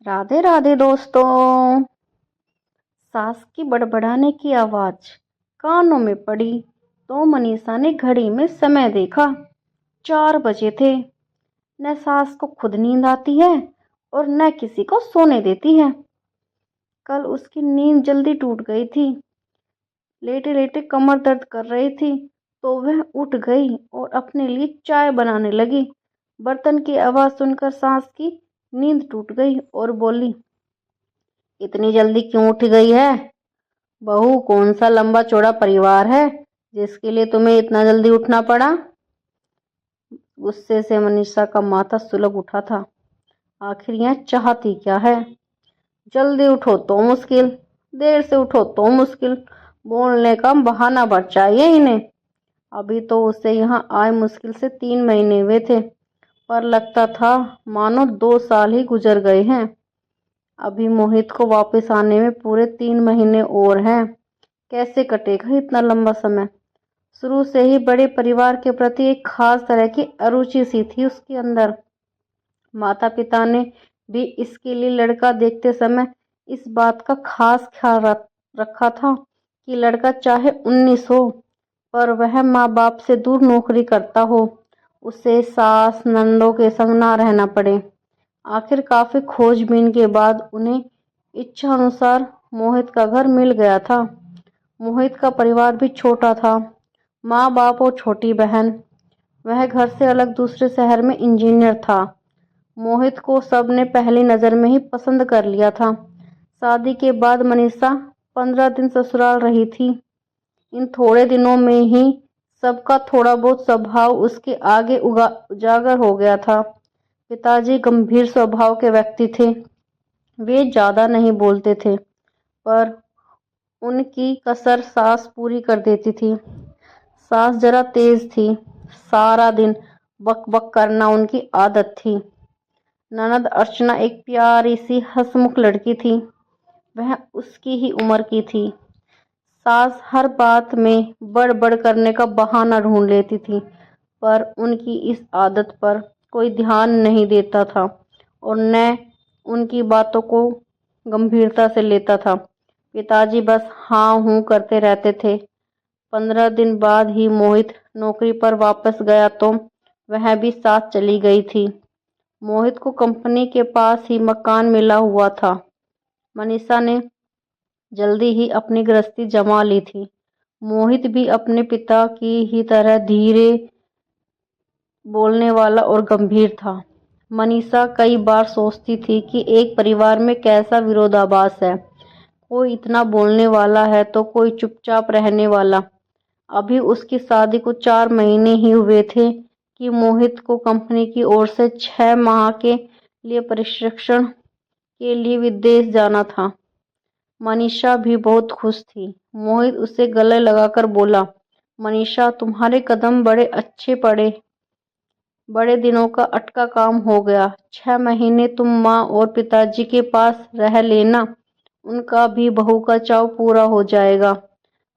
राधे राधे दोस्तों। सास की बड़बड़ाने की आवाज कानों में पड़ी तो मनीषा ने घड़ी में समय देखा। 4 बजे थे। न सास को खुद नींद आती है और न किसी को सोने देती है। कल उसकी नींद जल्दी टूट गई थी। लेटे लेटे कमर दर्द कर रही थी तो वह उठ गई और अपने लिए चाय बनाने लगी। बर्तन की आवाज सुनकर सास की नींद टूट गई और बोली, इतनी जल्दी क्यों उठ गई है बहू? कौन सा लंबा चौड़ा परिवार है जिसके लिए तुम्हें इतना जल्दी उठना पड़ा? गुस्से से मनीषा का माथा सुलग उठा था। आखिर यह चाहती क्या है? जल्दी उठो तो मुश्किल, देर से उठो तो मुश्किल, बोलने का बहाना बढ़ चाहिए इन्हें। अभी तो उसे यहाँ आए मुश्किल से 3 महीने हुए थे, पर लगता था मानो 2 साल ही गुजर गए हैं। अभी मोहित को वापस आने में पूरे 3 महीने और हैं। कैसे कटेगा इतना लंबा समय? शुरू से ही बड़े परिवार के प्रति एक खास तरह की अरुचि सी थी उसके अंदर। माता पिता ने भी इसके लिए लड़का देखते समय इस बात का खास ख्याल रखा था कि लड़का चाहे 19 हो पर वह माँ बाप से दूर नौकरी करता हो, उसे सास नंदों के संग ना रहना पड़े। आखिर काफी खोजबीन के बाद उन्हें इच्छा अनुसार मोहित का घर मिल गया था। मोहित का परिवार भी छोटा था, माँ बाप और छोटी बहन। वह घर से अलग दूसरे शहर में इंजीनियर था। मोहित को सबने पहली नजर में ही पसंद कर लिया था। शादी के बाद मनीषा 15 दिन ससुराल रही थी। इन थोड़े दिनों में ही सबका थोड़ा बहुत स्वभाव उसके आगे उजागर हो गया था। पिताजी गंभीर स्वभाव के व्यक्ति थे। वे ज्यादा नहीं बोलते थे पर उनकी कसर सास पूरी कर देती थी। सास जरा तेज थी, सारा दिन बक बक करना उनकी आदत थी। ननद अर्चना एक प्यारी सी हंसमुख लड़की थी, वह उसकी ही उम्र की थी। सास हर बात में बड़ करने का बहाना ढूंढ लेती थी, पर उनकी इस आदत पर कोई ध्यान नहीं देता था और न उनकी बातों को गंभीरता से लेता था। पिताजी बस हाँ हूँ करते रहते थे। 15 दिन बाद ही मोहित नौकरी पर वापस गया तो वह भी साथ चली गई थी। मोहित को कंपनी के पास ही मकान मिला हुआ था। मनीषा ने जल्दी ही अपनी गृहस्थी जमा ली थी। मोहित भी अपने पिता की ही तरह धीरे बोलने वाला और गंभीर था। मनीषा कई बार सोचती थी कि एक परिवार में कैसा विरोधाभास है, कोई इतना बोलने वाला है तो कोई चुपचाप रहने वाला। अभी उसकी शादी को 4 महीने ही हुए थे कि मोहित को कंपनी की ओर से 6 माह के लिए प्रशिक्षण के लिए विदेश जाना था। मनीषा भी बहुत खुश थी। मोहित उसे गले लगाकर बोला, मनीषा तुम्हारे कदम बड़े अच्छे पड़े, बड़े दिनों का अटका काम हो गया। 6 महीने तुम माँ और पिताजी के पास रह लेना, उनका भी बहू का चाव पूरा हो जाएगा।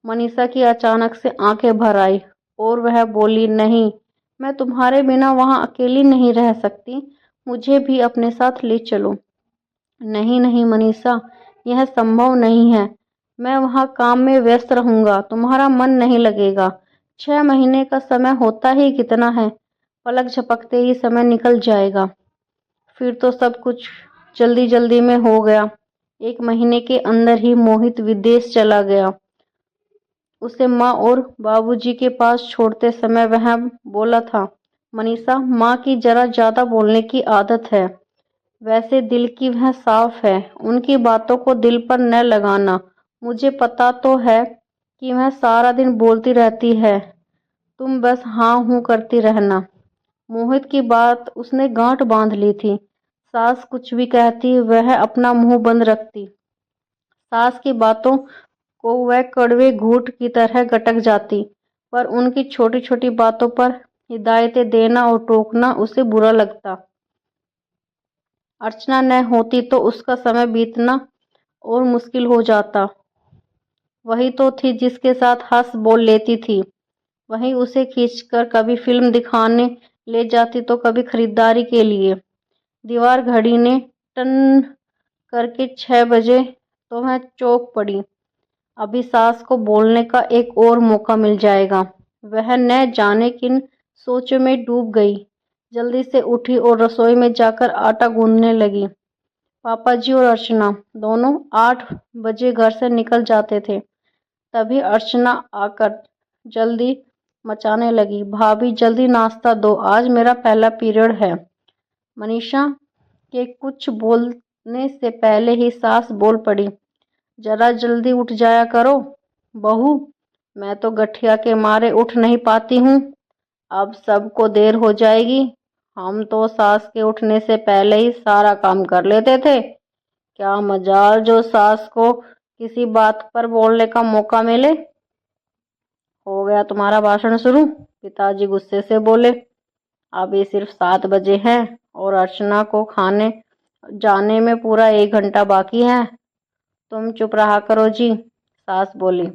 मनीषा की अचानक से आंखें भर आई और वह बोली, नहीं, मैं तुम्हारे बिना वहां अकेली नहीं रह सकती, मुझे भी अपने साथ ले चलो। नहीं नहीं मनीषा, यह संभव नहीं है। मैं वहां काम में व्यस्त रहूंगा, तुम्हारा मन नहीं लगेगा। 6 महीने का समय होता ही कितना है, पलक झपकते ही समय निकल जाएगा। फिर तो सब कुछ जल्दी जल्दी में हो गया। 1 महीने के अंदर ही मोहित विदेश चला गया। उसे माँ और बाबूजी के पास छोड़ते समय वह बोला था, मनीषा, माँ की जरा ज्यादा बोलने की आदत है, वैसे दिल की वह साफ है, उनकी बातों को दिल पर न लगाना। मुझे पता तो है कि वह सारा दिन बोलती रहती है, तुम बस हाँ हूँ करती रहना। मोहित की बात उसने गांठ बांध ली थी। सास कुछ भी कहती वह अपना मुंह बंद रखती। सास की बातों को वह कड़वे घूंट की तरह गटक जाती, पर उनकी छोटी छोटी बातों पर हिदायतें देना और टोकना उसे बुरा लगता। अर्चना न होती तो उसका समय बीतना और मुश्किल हो जाता। वही तो थी जिसके साथ हंस बोल लेती थी। वहीं उसे खींचकर कभी फिल्म दिखाने ले जाती तो कभी खरीदारी के लिए। दीवार घड़ी ने टन करके 6 बजे तो मैं चौंक पड़ी। अभी सास को बोलने का एक और मौका मिल जाएगा। वह न जाने किन सोचों में डूब गई। जल्दी से उठी और रसोई में जाकर आटा गूंदने लगी। पापा जी और अर्चना दोनों 8 बजे घर से निकल जाते थे। तभी अर्चना आकर जल्दी मचाने लगी, भाभी जल्दी नाश्ता दो, आज मेरा पहला पीरियड है। मनीषा के कुछ बोलने से पहले ही सास बोल पड़ी, जरा जल्दी उठ जाया करो बहू, मैं तो गठिया के मारे उठ नहीं पाती हूँ। अब सबको देर हो जाएगी। हम तो सास के उठने से पहले ही सारा काम कर लेते थे। क्या मजाल जो सास को किसी बात पर बोलने का मौका मिले। हो गया तुम्हारा भाषण शुरू, पिताजी गुस्से से बोले। अभी सिर्फ 7 बजे हैं और अर्चना को खाने जाने में पूरा 1 घंटा बाकी है। तुम चुप रहा करो जी, सास बोली।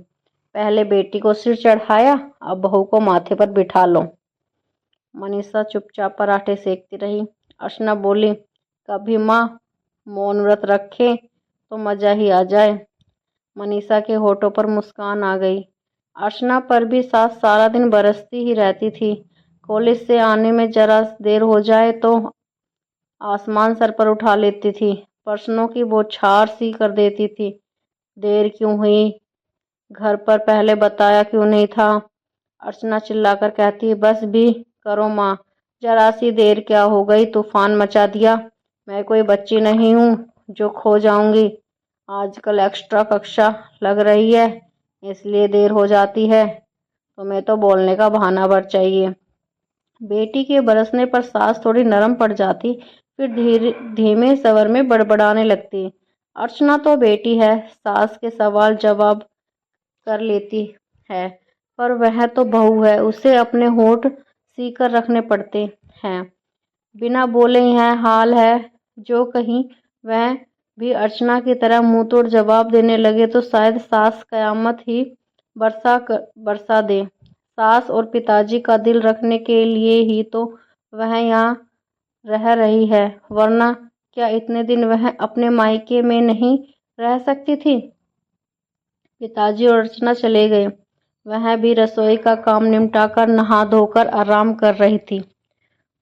पहले बेटी को सिर चढ़ाया, अब बहू को माथे पर बिठा लो। मनीषा चुपचाप पराठे सेकती रही। अर्चना बोली, कभी माँ मौन व्रत रखे तो मजा ही आ जाए। मनीषा के होठों पर मुस्कान आ गई। अर्चना पर भी सास सारा दिन बरसती ही रहती थी। कॉलेज से आने में जरा देर हो जाए तो आसमान सर पर उठा लेती थी, प्रश्नों की बौछार सी कर देती थी। देर क्यों हुई, घर पर पहले बताया क्यों नहीं था। अर्चना चिल्लाकर कहती, बस भी करो माँ, जरा सी देर क्या हो गई, तूफान मचा दिया। मैं कोई बच्ची नहीं हूँ जो खो जाऊंगी। आजकल एक्स्ट्रा कक्षा लग रही है, इसलिए देर हो जाती है। तुम्हें तो बोलने का बहाना भर चाहिए। बेटी के बरसने पर सास थोड़ी नरम पड़ जाती, फिर धीमे स्वर में बड़बड़ाने लगती। अर्चना तो बेटी है, सास के सवाल जवाब कर लेती है, पर वह तो बहू है, उसे अपने होठ सी कर रखने पड़ते हैं। बिना बोले यह हाल है। जो कहीं वह भी अर्चना की तरह मुंह तोड़ जवाब देने लगे तो शायद सास कयामत ही बरसा दे। सास और पिताजी का दिल रखने के लिए ही तो वह यहाँ रह रही है, वरना क्या इतने दिन वह अपने मायके में नहीं रह सकती थी। पिताजी और अर्चना चले गए। वह भी रसोई का काम निपटाकर नहा धोकर आराम कर रही थी।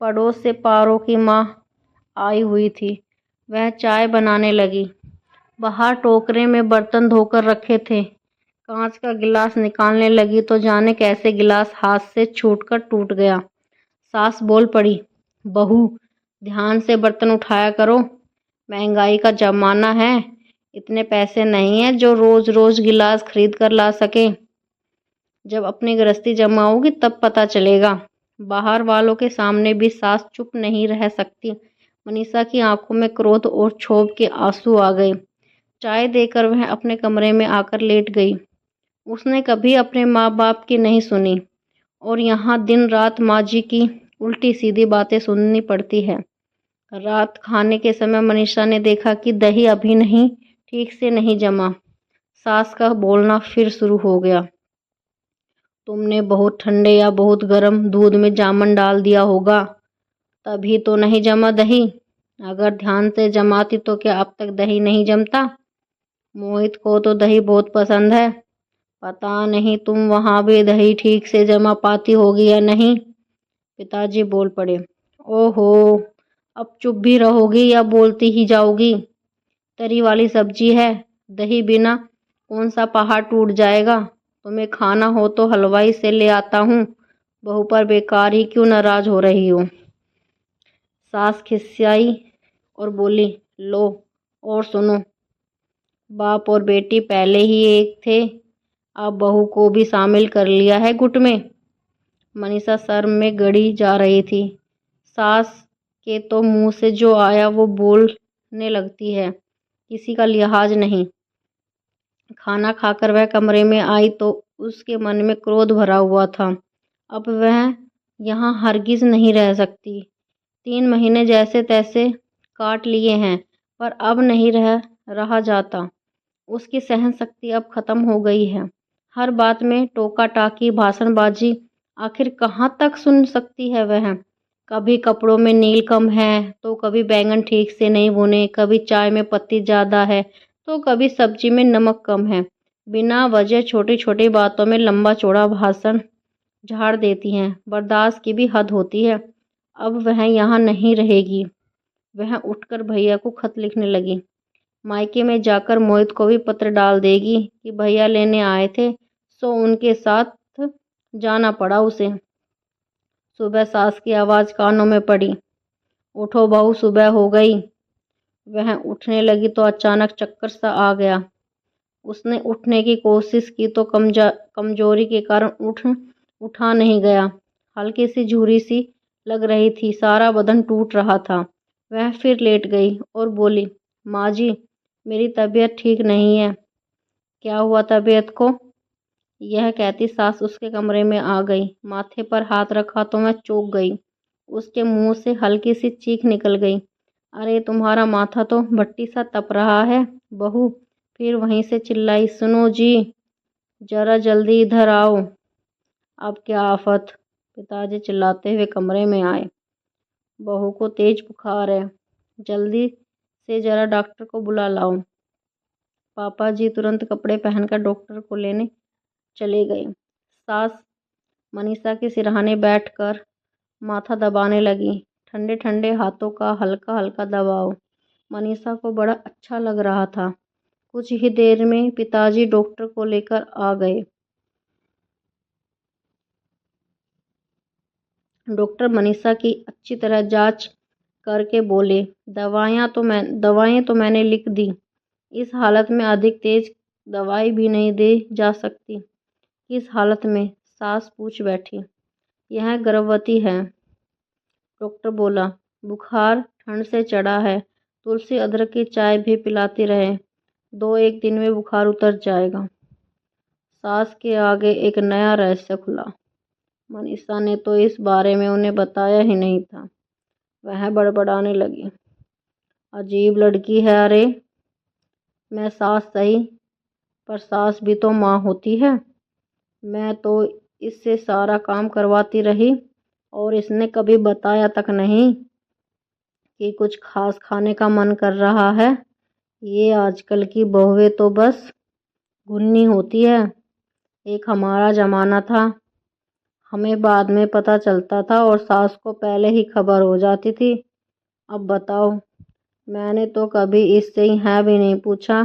पड़ोस से पारो की माँ आई हुई थी। वह चाय बनाने लगी। बाहर टोकरे में बर्तन धोकर रखे थे। कांच का गिलास निकालने लगी तो जाने कैसे गिलास हाथ से छूटकर टूट गया। सास बोल पड़ी, बहू ध्यान से बर्तन उठाया करो, महंगाई का जमाना है, इतने पैसे नहीं है जो रोज रोज गिलास खरीद कर ला सके। जब अपनी गृहस्थी जमाओगी तब पता चलेगा। बाहर वालों के सामने भी सास चुप नहीं रह सकती। मनीषा की आंखों में क्रोध और क्षोभ के आंसू आ गए। चाय देकर वह अपने कमरे में आकर लेट गई। उसने कभी अपने माँ बाप की नहीं सुनी और यहाँ दिन रात माँ जी की उल्टी सीधी बातें सुननी पड़ती है। रात खाने के समय मनीषा ने देखा कि दही अभी नहीं ठीक से नहीं जमा। सास का बोलना फिर शुरू हो गया, तुमने बहुत ठंडे या बहुत गर्म दूध में जामन डाल दिया होगा, तभी तो नहीं जमा दही। अगर ध्यान से जमाती तो क्या अब तक दही नहीं जमता। मोहित को तो दही बहुत पसंद है, पता नहीं तुम वहाँ भी दही ठीक से जमा पाती होगी या नहीं। पिताजी बोल पड़े, ओहो, अब चुप भी रहोगी या बोलती ही जाओगी। तरी वाली सब्जी है, दही बिना कौन सा पहाड़ टूट जाएगा। तुम्हें खाना हो तो हलवाई से ले आता हूँ, बहू पर बेकार ही क्यों नाराज हो रही हो। सास खिसियाई और बोली, लो और सुनो, बाप और बेटी पहले ही एक थे, अब बहू को भी शामिल कर लिया है गुट में। मनीषा सर में गड़ी जा रही थी। सास के तो मुंह से जो आया वो बोलने लगती है, किसी का लिहाज नहीं। खाना खाकर वह कमरे में आई तो उसके मन में क्रोध भरा हुआ था। अब वह यहाँ हरगिज नहीं रह सकती। 3 महीने जैसे तैसे काट लिए हैं, पर अब नहीं रहा जाता। उसकी सहन शक्ति अब खत्म हो गई है। हर बात में टोका टाकी भाषणबाजी, आखिर कहाँ तक सुन सकती है वह। कभी कपड़ों में नील कम है तो कभी बैंगन ठीक से नहीं भुने, कभी चाय में पत्ती ज़्यादा है तो कभी सब्जी में नमक कम है। बिना वजह छोटी छोटी बातों में लंबा चौड़ा भाषण झाड़ देती हैं। बर्दाश्त की भी हद होती है। अब वह यहाँ नहीं रहेगी। वह उठकर भैया को खत लिखने लगी। मायके में जाकर मोहित को भी पत्र डाल देगी कि भैया लेने आए थे, सो उनके साथ जाना पड़ा उसे। सुबह सास की आवाज़ कानों में पड़ी, उठो बहू, सुबह हो गई। वह उठने लगी तो अचानक चक्कर सा आ गया। उसने उठने की कोशिश की तो कमजोरी के कारण उठा नहीं गया। हल्की सी झुर्री सी लग रही थी, सारा बदन टूट रहा था। वह फिर लेट गई और बोली, माँ जी, मेरी तबीयत ठीक नहीं है। क्या हुआ तबीयत को? यह कहती सास उसके कमरे में आ गई। माथे पर हाथ रखा तो मैं चौंक गई। उसके मुंह से हल्की सी चीख निकल गई। अरे तुम्हारा माथा तो भट्टी सा तप रहा है बहू। फिर वहीं से चिल्लाई, सुनो जी, जरा जल्दी इधर आओ। अब क्या आफत? पिताजी चिल्लाते हुए कमरे में आए। बहू को तेज बुखार है, जल्दी से जरा डॉक्टर को बुला लाओ। पापा जी तुरंत कपड़े पहनकर डॉक्टर को लेने चले गए। सास मनीषा के सिरहाने बैठकर माथा दबाने लगी। ठंडे ठंडे हाथों का हल्का हल्का दबाव मनीषा को बड़ा अच्छा लग रहा था। कुछ ही देर में पिताजी डॉक्टर को लेकर आ गए। डॉक्टर मनीषा की अच्छी तरह जांच करके बोले, दवाएं तो मैंने लिख दी। इस हालत में अधिक तेज दवाई भी नहीं दे जा सकती। किस हालत में? सास पूछ बैठी। यह गर्भवती है, डॉक्टर बोला। बुखार ठंड से चढ़ा है, तुलसी अदरक की चाय भी पिलाती रहे, 2-1 दिन में बुखार उतर जाएगा। सास के आगे एक नया रहस्य खुला। मनीषा ने तो इस बारे में उन्हें बताया ही नहीं था। वह बड़बड़ाने लगी, अजीब लड़की है। अरे मैं सास सही, पर सास भी तो माँ होती है। मैं तो इससे सारा काम करवाती रही और इसने कभी बताया तक नहीं कि कुछ खास खाने का मन कर रहा है। ये आजकल की बहुएं तो बस घुन्नी होती है। एक हमारा जमाना था, हमें बाद में पता चलता था और सास को पहले ही खबर हो जाती थी। अब बताओ, मैंने तो कभी इससे यहाँ भी नहीं पूछा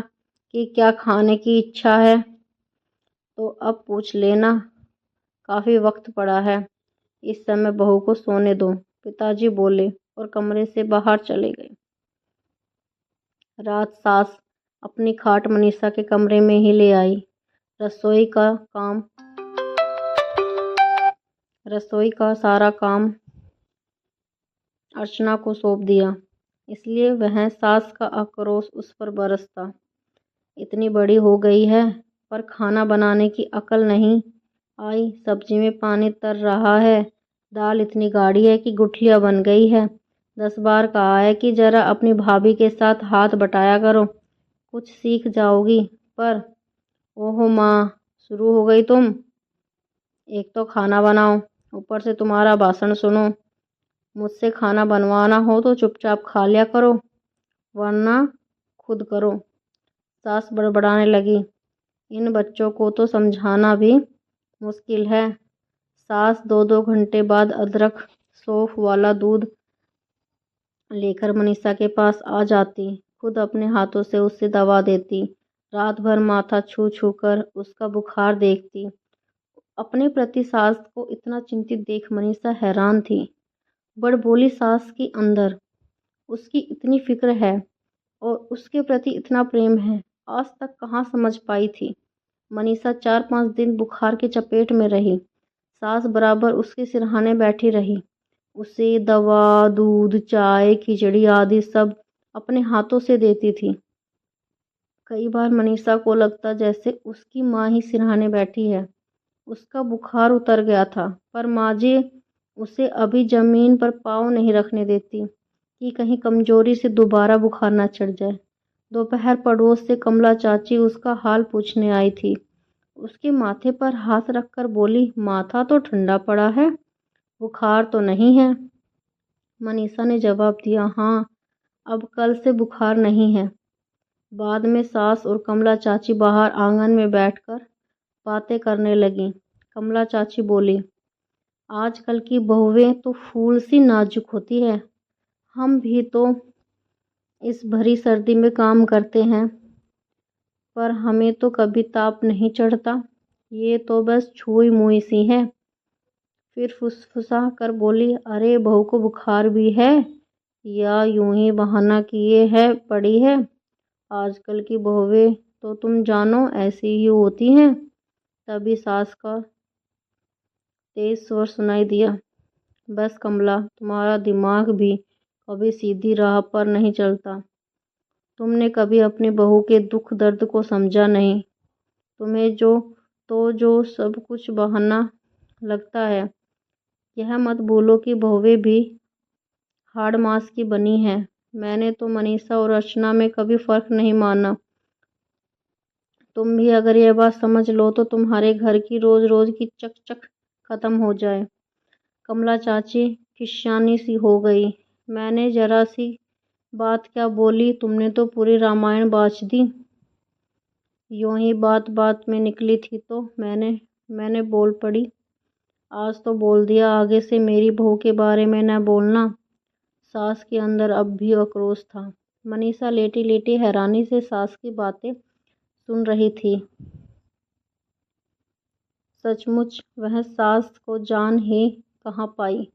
कि क्या खाने की इच्छा है, तो अब पूछ लेना। काफ़ी वक्त पड़ा है, इस समय बहू को सोने दो, पिताजी बोले और कमरे से बाहर चले गए। रात सास अपनी खाट मनीषा के कमरे में ही ले आई। रसोई का सारा काम अर्चना को सौंप दिया, इसलिए वह सास का आक्रोश उस पर बरसता। इतनी बड़ी हो गई है पर खाना बनाने की अकल नहीं आई। सब्जी में पानी तर रहा है, दाल इतनी गाढ़ी है कि गुठलियाँ बन गई है। 10 बार कहा है कि जरा अपनी भाभी के साथ हाथ बटाया करो, कुछ सीख जाओगी, पर ओहो माँ, शुरू हो गई तुम। एक तो खाना बनाओ, ऊपर से तुम्हारा भाषण सुनो। मुझसे खाना बनवाना हो तो चुपचाप खा लिया करो, वरना खुद करो। सास बड़बड़ाने लगी, इन बच्चों को तो समझाना भी मुश्किल है। सास 2-2 घंटे बाद अदरक सौंफ वाला दूध लेकर मनीषा के पास आ जाती, खुद अपने हाथों से उसे दवा देती, रात भर माथा छू छू कर उसका बुखार देखती। अपने प्रति सास को इतना चिंतित देख मनीषा हैरान थी। बड़बोली सास के अंदर उसकी इतनी फिक्र है और उसके प्रति इतना प्रेम है, आज तक कहाँ समझ पाई थी। मनीषा 4-5 दिन बुखार की चपेट में रही। सास बराबर उसके सिरहाने बैठी रही, उसे दवा, दूध, चाय, खिचड़ी आदि सब अपने हाथों से देती थी। कई बार मनीषा को लगता जैसे उसकी माँ ही सिरहाने बैठी है। उसका बुखार उतर गया था, पर माँ जी उसे अभी जमीन पर पाँव नहीं रखने देती कि कहीं कमजोरी से दोबारा बुखार न चढ़ जाए। दोपहर पड़ोस से कमला चाची उसका हाल पूछने आई थी। उसके माथे पर हाथ रखकर बोली, माथा तो ठंडा पड़ा है, बुखार तो नहीं है। मनीषा ने जवाब दिया, हाँ, अब कल से बुखार नहीं है। बाद में सास और कमला चाची बाहर आंगन में बैठकर बातें करने लगीं। कमला चाची बोली, आजकल की बहुएं तो फूल सी नाजुक होती है। हम भी तो इस भरी सर्दी में काम करते हैं, पर हमें तो कभी ताप नहीं चढ़ता। ये तो बस छुई मुई सी है। फिर फुसफुसा कर बोली, अरे बहू को बुखार भी है या यूं ही बहाना किए है पड़ी है। आजकल की बहुएं तो तुम जानो ऐसी ही होती हैं। तभी सास का तेज स्वर सुनाई दिया, बस कमला, तुम्हारा दिमाग भी कभी सीधी राह पर नहीं चलता। तुमने कभी अपनी बहू के दुख दर्द को समझा नहीं। तुम्हें जो सब कुछ बहाना लगता है। यह मत भूलो कि बहुएं भी हाड़ मांस की बनी है। मैंने तो मनीषा और अर्चना में कभी फर्क नहीं माना। तुम भी अगर यह बात समझ लो तो तुम्हारे घर की रोज रोज की चकचक खत्म हो जाए। कमला चाची खिसियानी सी हो गई। मैंने जरा सी बात क्या बोली, तुमने तो पूरी रामायण बाँच दी। यूं ही बात बात में निकली थी तो मैंने बोल पड़ी। आज तो बोल दिया, आगे से मेरी बहू के बारे में न बोलना। सास के अंदर अब भी आक्रोश था। मनीषा लेटी लेटी हैरानी से सास की बातें सुन रही थी। सचमुच वह सास को जान ही कहाँ पाई।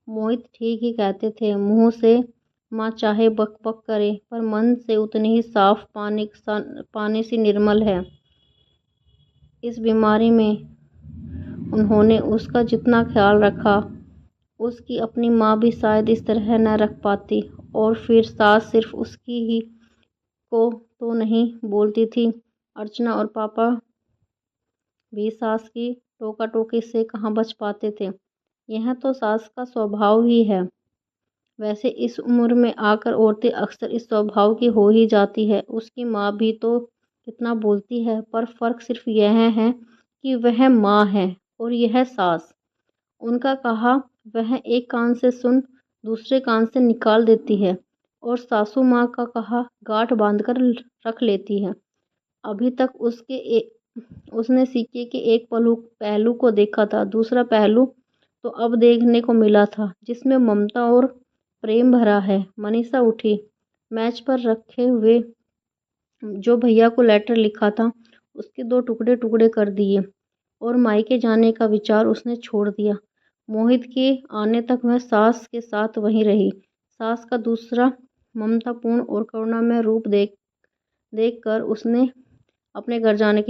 मोहित ठीक ही कहते थे, मुंह से माँ चाहे बक बक करे पर मन से उतनी ही साफ पानी सी निर्मल है। इस बीमारी में उन्होंने उसका जितना ख्याल रखा, उसकी अपनी माँ भी शायद इस तरह न रख पाती। और फिर सास सिर्फ उसकी ही को तो नहीं बोलती थी। अर्चना और पापा भी सास की टोका टोकी से कहाँ बच पाते थे। यह तो सास का स्वभाव ही है। वैसे इस उम्र में आकर औरतें अक्सर इस स्वभाव की हो ही जाती है। उसकी माँ भी तो कितना बोलती है, पर फर्क सिर्फ यह है कि वह माँ है और यह सास। उनका कहा वह एक कान से सुन दूसरे कान से निकाल देती है और सासू माँ का कहा गांठ बांधकर रख लेती है। अभी तक उसने सिक्के के एक पहलू को देखा था, दूसरा पहलू तो अब देखने को मिला था जिसमें ममता और प्रेम भरा है। मनीषा उठी, मैच पर रखे हुए जो भैया को लेटर लिखा था उसके 2 टुकड़े टुकड़े कर दिए और मायके जाने का विचार उसने छोड़ दिया। मोहित के आने तक वह सास के साथ वहीं रही। सास का दूसरा ममतापूर्ण और करुणामय रूप देख कर उसने अपने घर जाने की